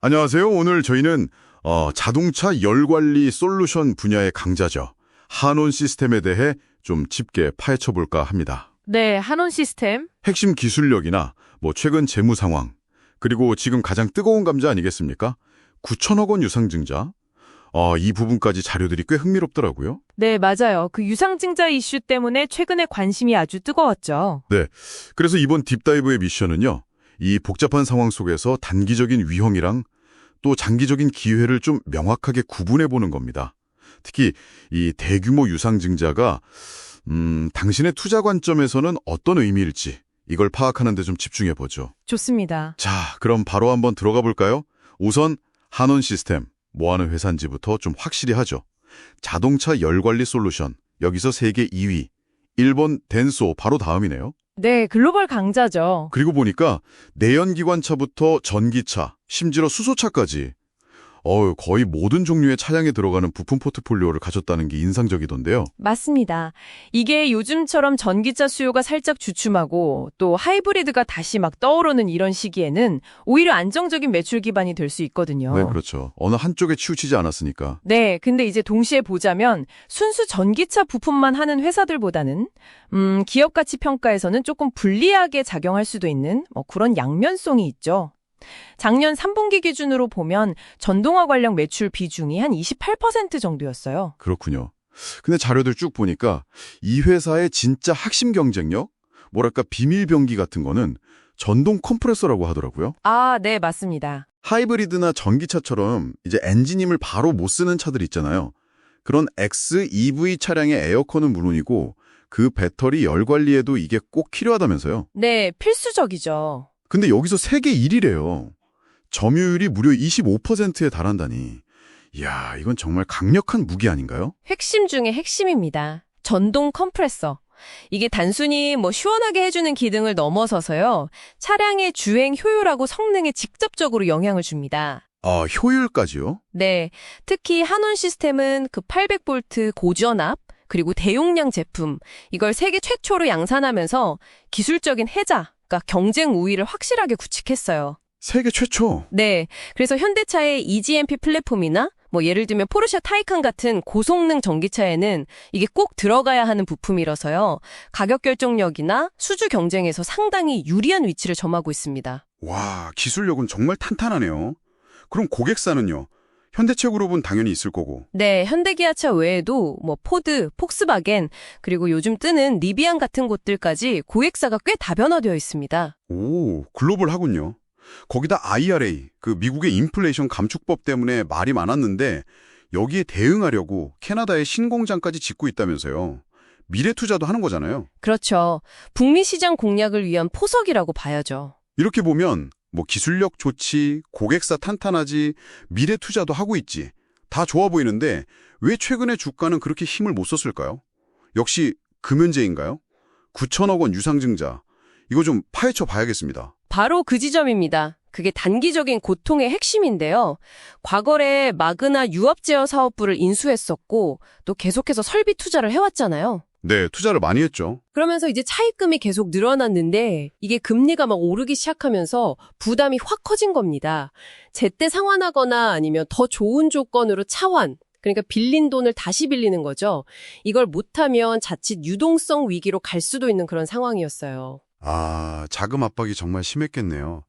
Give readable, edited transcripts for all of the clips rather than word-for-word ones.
안녕하세요. 오늘 저희는 자동차 열관리 솔루션 분야의 강자죠. 한온 시스템에 대해 좀 짚게 파헤쳐 볼까 합니다. 네, 한온 시스템. 핵심 기술력이나 최근 재무 상황, 그리고 지금 가장 뜨거운 감자 아니겠습니까? 9천억 원 유상증자. 이 부분까지 자료들이 꽤 흥미롭더라고요. 네, 맞아요. 그 유상증자 이슈 때문에 최근에 관심이 아주 뜨거웠죠. 네. 그래서 이번 딥다이브의 미션은요. 이 복잡한 상황 속에서 단기적인 위험이랑 또 장기적인 기회를 좀 명확하게 구분해 보는 겁니다. 특히 이 대규모 유상증자가 당신의 투자 관점에서는 어떤 의미일지 이걸 파악하는 데 좀 집중해 보죠. 좋습니다. 자, 그럼 바로 한번 들어가 볼까요? 우선 한온 시스템, 뭐 하는 회사인지부터 좀 확실히 하죠. 자동차 열관리 솔루션, 여기서 세계 2위. 일본 덴소 바로 다음이네요. 네, 글로벌 강자죠. 그리고 보니까 내연기관차부터 전기차, 심지어 수소차까지 거의 모든 종류의 차량에 들어가는 부품 포트폴리오를 가졌다는 게 인상적이던데요. 맞습니다. 이게 요즘처럼 전기차 수요가 살짝 주춤하고 또 하이브리드가 다시 막 떠오르는 이런 시기에는 오히려 안정적인 매출 기반이 될 수 있거든요. 네, 그렇죠. 어느 한쪽에 치우치지 않았으니까. 네, 근데 이제 동시에 보자면 순수 전기차 부품만 하는 회사들보다는 기업 가치 평가에서는 조금 불리하게 작용할 수도 있는 그런 양면성이 있죠. 작년 3분기 기준으로 보면 전동화 관련 매출 비중이 한 28% 정도였어요. 그렇군요. 근데 자료들 쭉 보니까 이 회사의 진짜 핵심 경쟁력, 뭐랄까 비밀 병기 같은 거는 전동 컴프레서라고 하더라고요. 아, 네, 맞습니다. 하이브리드나 전기차처럼 이제 엔진힘을 바로 못 쓰는 차들 있잖아요. 그런 XEV 차량의 에어컨은 물론이고 그 배터리 열 관리에도 이게 꼭 필요하다면서요. 네, 필수적이죠. 근데 여기서 세계 1위래요. 점유율이 무려 25%에 달한다니. 이야, 이건 정말 강력한 무기 아닌가요? 핵심 중에 핵심입니다. 전동 컴프레서. 이게 단순히 시원하게 해주는 기능을 넘어서서요. 차량의 주행 효율하고 성능에 직접적으로 영향을 줍니다. 아, 효율까지요? 네, 특히 한온 시스템은 그 800V 고전압 그리고 대용량 제품 이걸 세계 최초로 양산하면서 기술적인 해자, 그러니까 경쟁 우위를 확실하게 구축했어요. 세계 최초. 네, 그래서 현대차의 EGMP 플랫폼이나 예를 들면 포르쉐 타이칸 같은 고성능 전기차에는 이게 꼭 들어가야 하는 부품이라서요. 가격 결정력이나 수주 경쟁에서 상당히 유리한 위치를 점하고 있습니다. 와, 기술력은 정말 탄탄하네요. 그럼 고객사는요? 현대차그룹은 당연히 있을 거고. 네, 현대기아차 외에도 포드, 폭스바겐, 그리고 요즘 뜨는 리비안 같은 곳들까지 고객사가 꽤 다변화되어 있습니다. 오, 글로벌하군요. 거기다 IRA, 그 미국의 인플레이션 감축법 때문에 말이 많았는데 여기에 대응하려고 캐나다에 신공장까지 짓고 있다면서요. 미래 투자도 하는 거잖아요. 그렇죠. 북미 시장 공략을 위한 포석이라고 봐야죠. 이렇게 보면 기술력 좋지, 고객사 탄탄하지, 미래 투자도 하고 있지. 다 좋아 보이는데 왜 최근에 주가는 그렇게 힘을 못 썼을까요? 역시 금연제인가요? 9천억 원 유상증자. 이거 좀 파헤쳐 봐야겠습니다. 바로 그 지점입니다. 그게 단기적인 고통의 핵심인데요. 과거에 마그나 유업 제어 사업부를 인수했었고 또 계속해서 설비 투자를 해왔잖아요. 네, 투자를 많이 했죠. 그러면서 이제 차입금이 계속 늘어났는데 이게 금리가 막 오르기 시작하면서 부담이 확 커진 겁니다. 제때 상환하거나 아니면 더 좋은 조건으로 차환, 그러니까 빌린 돈을 다시 빌리는 거죠. 이걸 못하면 자칫 유동성 위기로 갈 수도 있는 그런 상황이었어요. 아, 자금 압박이 정말 심했겠네요.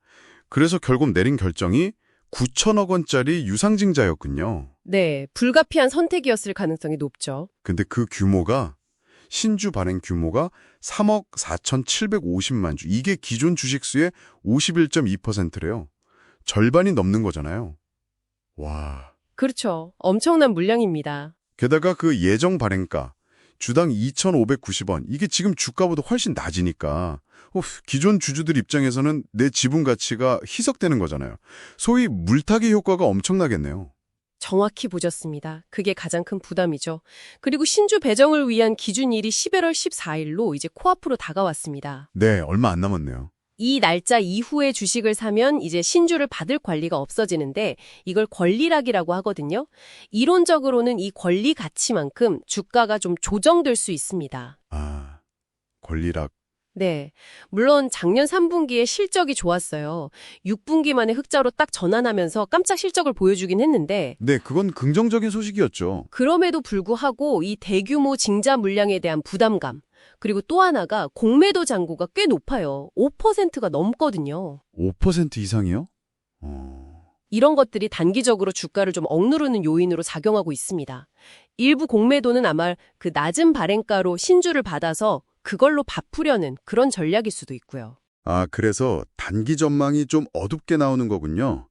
그래서 결국 내린 결정이 9천억 원짜리 유상증자였군요. 네, 불가피한 선택이었을 가능성이 높죠. 근데 그 규모가 신주 발행 규모가 3억 4,750만 주. 이게 기존 주식수의 51.2%래요. 절반이 넘는 거잖아요. 와. 그렇죠. 엄청난 물량입니다. 게다가 그 예정 발행가 주당 2,590원. 이게 지금 주가보다 훨씬 낮으니까 기존 주주들 입장에서는 내 지분 가치가 희석되는 거잖아요. 소위 물타기 효과가 엄청나겠네요. 정확히 보셨습니다. 그게 가장 큰 부담이죠. 그리고 신주 배정을 위한 기준일이 11월 14일로 이제 코앞으로 다가왔습니다. 네, 얼마 안 남았네요. 이 날짜 이후에 주식을 사면 이제 신주를 받을 권리가 없어지는데 이걸 권리락이라고 하거든요. 이론적으로는 이 권리 가치만큼 주가가 좀 조정될 수 있습니다. 아, 권리락. 네. 물론 작년 3분기에 실적이 좋았어요. 6분기 만에 흑자로 딱 전환하면서 깜짝 실적을 보여주긴 했는데 네, 그건 긍정적인 소식이었죠. 그럼에도 불구하고 이 대규모 징자 물량에 대한 부담감 그리고 또 하나가 공매도 잔고가 꽤 높아요. 5%가 넘거든요. 5% 이상이요? 이런 것들이 단기적으로 주가를 좀 억누르는 요인으로 작용하고 있습니다. 일부 공매도는 아마 그 낮은 발행가로 신주를 받아서 그걸로 바꾸려는 그런 전략일 수도 있고요. 아, 그래서 단기 전망이 좀 어둡게 나오는 거군요.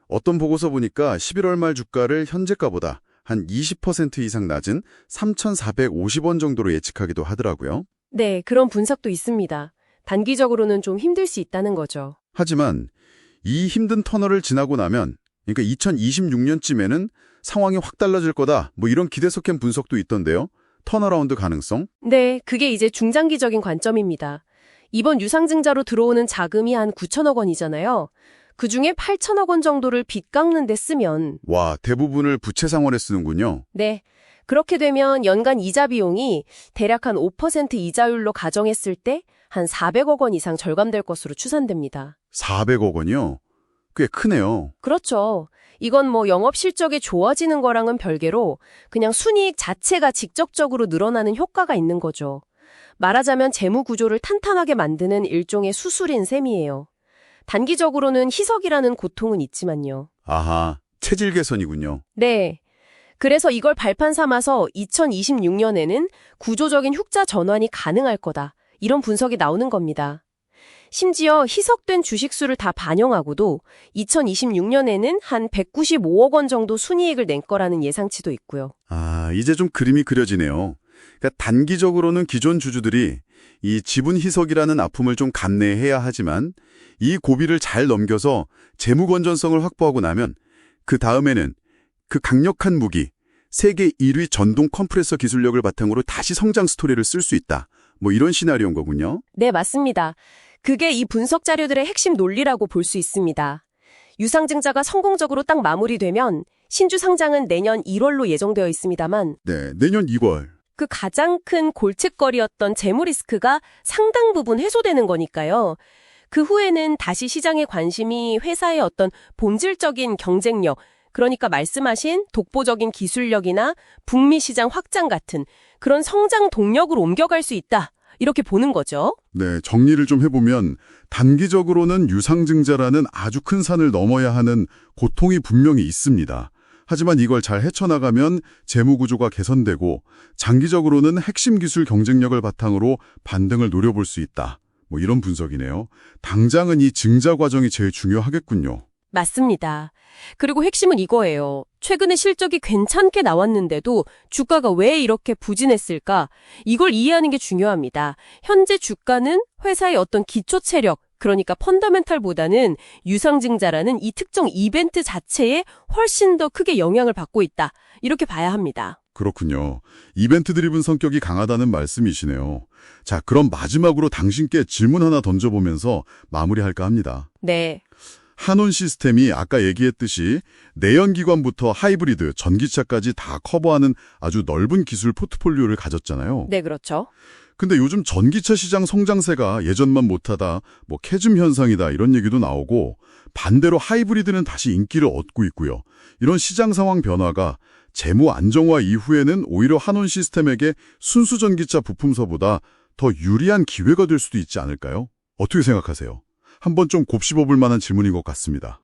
어떤 보고서 보니까 11월 말 주가를 현재가보다 한 20% 이상 낮은 3,450원 정도로 예측하기도 하더라고요. 네, 그런 분석도 있습니다. 단기적으로는 좀 힘들 수 있다는 거죠. 하지만 이 힘든 터널을 지나고 나면, 그러니까 2026년쯤에는 상황이 확 달라질 거다, 뭐 이런 기대 속한 분석도 있던데요. 턴어라운드 가능성? 네, 그게 이제 중장기적인 관점입니다. 이번 유상증자로 들어오는 자금이 한 9천억 원이잖아요. 그중에 8천억 원 정도를 빚 깎는 데 쓰면 와, 대부분을 부채 상환에 쓰는군요. 네, 그렇게 되면 연간 이자 비용이 대략 한 5% 이자율로 가정했을 때 한 400억 원 이상 절감될 것으로 추산됩니다. 400억 원이요? 꽤 크네요. 그렇죠. 이건 뭐 영업 실적이 좋아지는 거랑은 별개로 그냥 순이익 자체가 직접적으로 늘어나는 효과가 있는 거죠. 말하자면 재무 구조를 탄탄하게 만드는 일종의 수술인 셈이에요. 단기적으로는 희석이라는 고통은 있지만요. 아하, 체질 개선이군요. 네. 그래서 이걸 발판 삼아서 2026년에는 구조적인 흑자 전환이 가능할 거다. 이런 분석이 나오는 겁니다. 심지어 희석된 주식수를 다 반영하고도 2026년에는 한 195억 원 정도 순이익을 낼 거라는 예상치도 있고요. 아, 이제 좀 그림이 그려지네요. 그러니까 단기적으로는 기존 주주들이 이 지분 희석이라는 아픔을 좀 감내해야 하지만 이 고비를 잘 넘겨서 재무 건전성을 확보하고 나면 그 다음에는 그 강력한 무기, 세계 1위 전동 컴프레서 기술력을 바탕으로 다시 성장 스토리를 쓸 수 있다. 뭐 이런 시나리오인 거군요. 네, 맞습니다. 그게 이 분석 자료들의 핵심 논리라고 볼 수 있습니다. 유상증자가 성공적으로 딱 마무리되면 신주 상장은 내년 1월로 예정되어 있습니다만 네, 내년 2월. 그 가장 큰 골칫거리였던 재무 리스크가 상당 부분 해소되는 거니까요. 그 후에는 다시 시장의 관심이 회사의 어떤 본질적인 경쟁력, 그러니까 말씀하신 독보적인 기술력이나 북미 시장 확장 같은 그런 성장 동력으로 옮겨갈 수 있다. 이렇게 보는 거죠. 네, 정리를 좀 해보면 단기적으로는 유상증자라는 아주 큰 산을 넘어야 하는 고통이 분명히 있습니다. 하지만 이걸 잘 헤쳐나가면 재무구조가 개선되고 장기적으로는 핵심 기술 경쟁력을 바탕으로 반등을 노려볼 수 있다. 뭐 이런 분석이네요. 당장은 이 증자 과정이 제일 중요하겠군요. 맞습니다. 그리고 핵심은 이거예요. 최근에 실적이 괜찮게 나왔는데도 주가가 왜 이렇게 부진했을까? 이걸 이해하는 게 중요합니다. 현재 주가는 회사의 어떤 기초 체력, 그러니까 펀더멘탈보다는 유상증자라는 이 특정 이벤트 자체에 훨씬 더 크게 영향을 받고 있다. 이렇게 봐야 합니다. 그렇군요. 이벤트 드리븐 성격이 강하다는 말씀이시네요. 자, 그럼 마지막으로 당신께 질문 하나 던져보면서 마무리할까 합니다. 네. 한온 시스템이 아까 얘기했듯이 내연기관부터 하이브리드, 전기차까지 다 커버하는 아주 넓은 기술 포트폴리오를 가졌잖아요. 네, 그렇죠. 근데 요즘 전기차 시장 성장세가 예전만 못하다, 뭐 캐즘 현상이다 이런 얘기도 나오고 반대로 하이브리드는 다시 인기를 얻고 있고요. 이런 시장 상황 변화가 재무 안정화 이후에는 오히려 한온 시스템에게 순수 전기차 부품사보다 더 유리한 기회가 될 수도 있지 않을까요? 어떻게 생각하세요? 한번 좀 곱씹어볼 만한 질문인 것 같습니다.